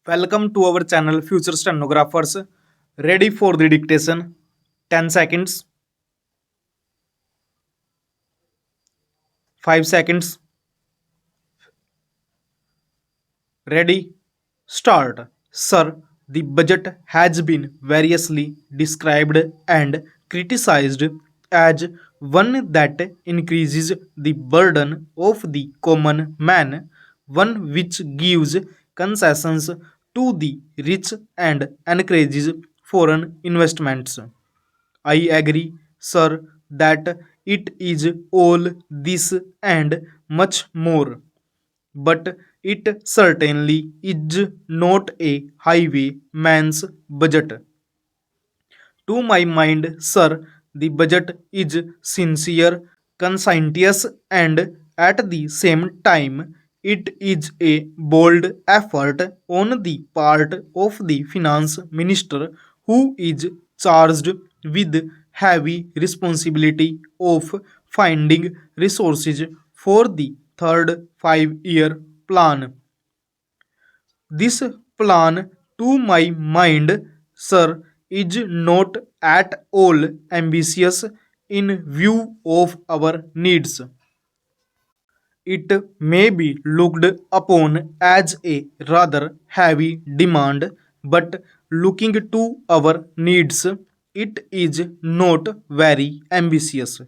Welcome to our channel Future Stenographers. Ready for the dictation? 10 seconds, 5 seconds. Ready? Start. Sir, the budget has been variously described and criticized as one that increases the burden of the common man, one which gives concessions to the rich and encourages foreign investments. I agree, sir, that it is all this and much more, but it certainly is not a highwayman's budget. To my mind, sir, the budget is sincere, conscientious, and at the same time, it is a bold effort on the part of the finance minister who is charged with heavy responsibility of finding resources for the third 5 year plan. This plan, to my mind, sir, is not at all ambitious in view of our needs. It may be looked upon as a rather heavy demand, but looking to our needs, it is not very ambitious.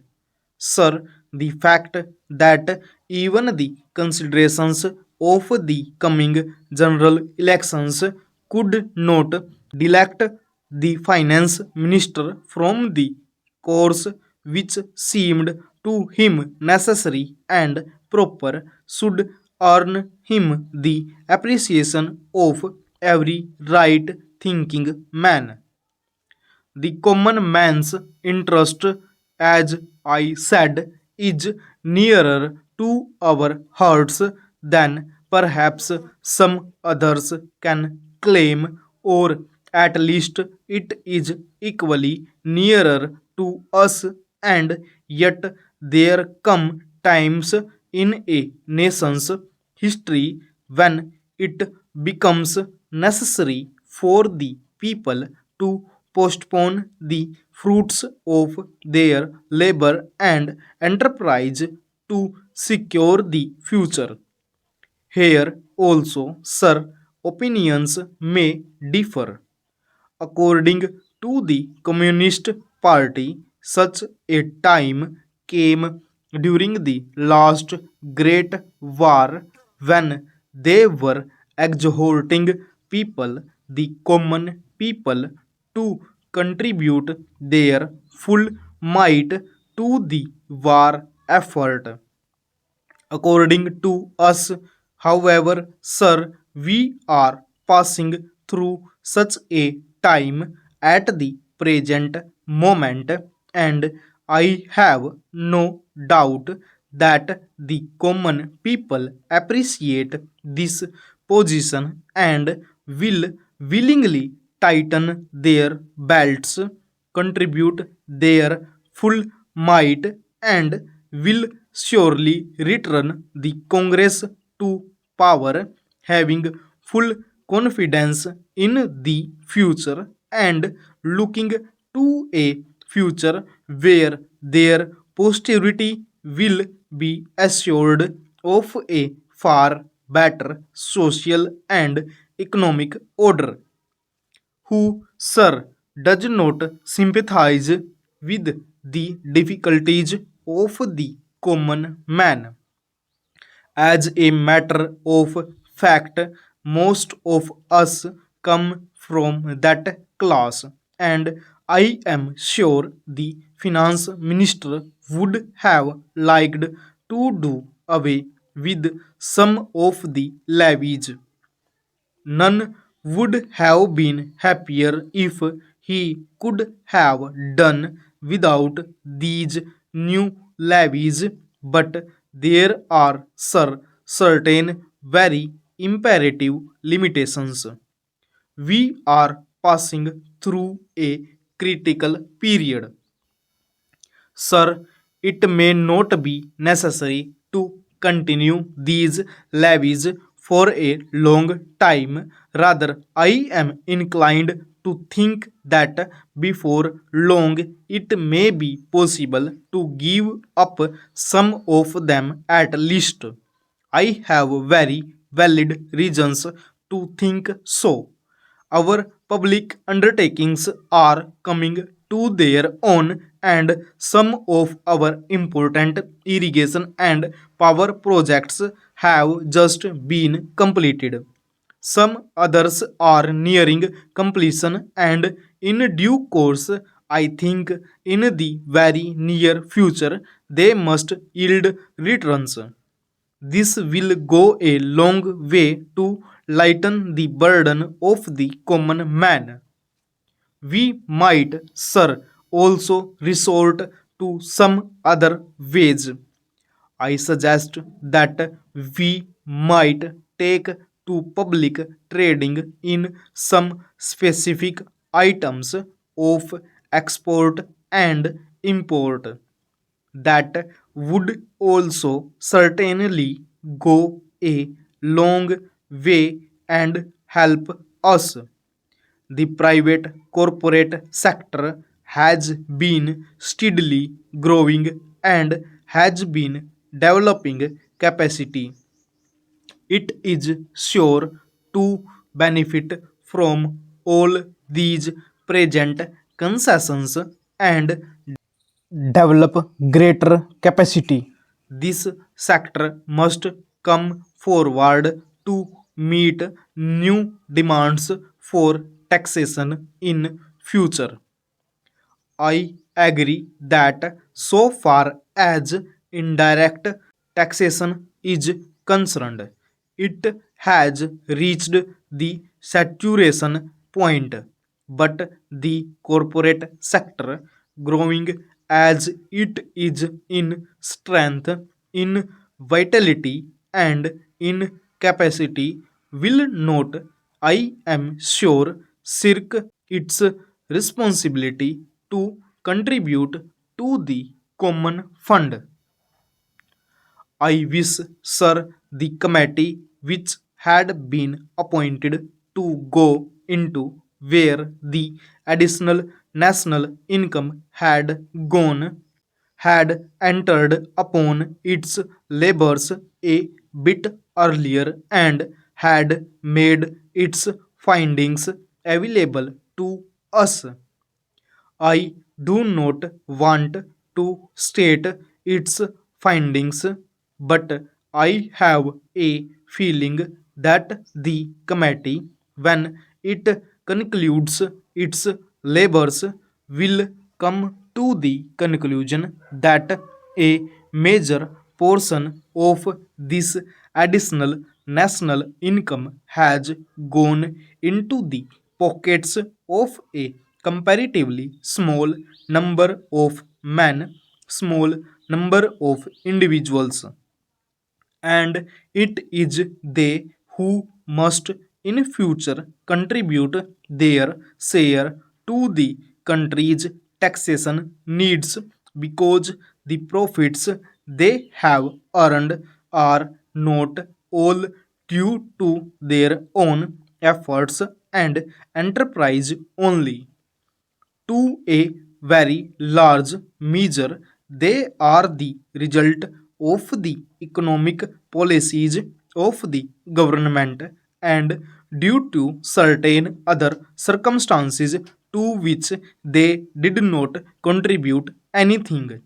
Sir, the fact that even the considerations of the coming general elections could not delect the finance minister from the course which seemed to him necessary and proper should earn him the appreciation of every right thinking man. The common man's interest, as I said, is nearer to our hearts than perhaps some others can claim, or at least it is equally nearer to us, and yet there come times in a nation's history when it becomes necessary for the people to postpone the fruits of their labor and enterprise to secure the future. Here also, sir, opinions may differ. According to the Communist Party, such a time came during the last Great War when they were exhorting people, the common people, to contribute their full might to the war effort. According to us, however, sir, we are passing through such a time at the present moment, and I have no doubt that the common people appreciate this position and will willingly tighten their belts, contribute their full might, and will surely return the Congress to power, having full confidence in the future and looking to a future where their posterity will be assured of a far better social and economic order. Who, sir, does not sympathize with the difficulties of the common man. As a matter of fact, most of us come from that class, and I am sure the finance minister would have liked to do away with some of the levies. None would have been happier if he could have done without these new levies, but there are certain very imperative limitations. We are passing through a critical period. Sir, it may not be necessary to continue these levies for a long time. Rather, I am inclined to think that before long it may be possible to give up some of them at least. I have very valid reasons to think so. Our public undertakings are coming to their own, and some of our important irrigation and power projects have just been completed. Some others are nearing completion, and in due course, I think in the very near future, they must yield returns. This will go a long way to lighten the burden of the common man. We might, sir, also resort to some other ways. I suggest that we might take to public trading in some specific items of export and import. That would also certainly go a long way and help us. The private corporate sector has been steadily growing and has been developing capacity. It is sure to benefit from all these present concessions and develop greater capacity. This sector must come forward to meet new demands for taxation in future. I agree that so far as indirect taxation is concerned, it has reached the saturation point. But the corporate sector, growing as it is in strength, in vitality, and in capacity, will not, I am sure, shirk its responsibility to contribute to the common fund. I wish, sir, the committee which had been appointed to go into where the additional national income had gone had entered upon its labors a bit earlier and had made its findings available to us. I do not want to state its findings, but I have a feeling that the committee, when it concludes its labors, will come to the conclusion that a major portion of this additional national income has gone into the pockets of a comparatively small number of men, small number of individuals, and it is they who must in future contribute their share to the country's taxation needs because the profits they have earned are not all due to their own efforts and enterprise only. To a very large measure, they are the result of the economic policies of the government and due to certain other circumstances to which they did not contribute anything.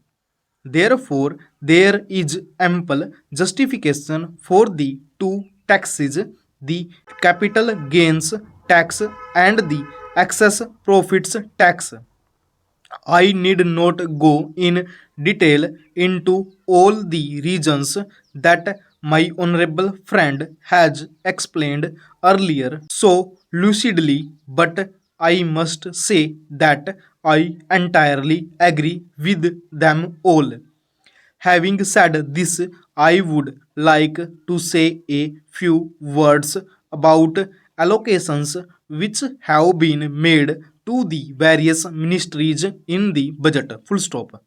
Therefore, there is ample justification for the two taxes, the capital gains tax and the excess profits tax. I need not go in detail into all the reasons that my honorable friend has explained earlier so lucidly, but I must say that I entirely agree with them all. Having said this, I would like to say a few words about allocations which have been made to the various ministries in the budget. Full stop.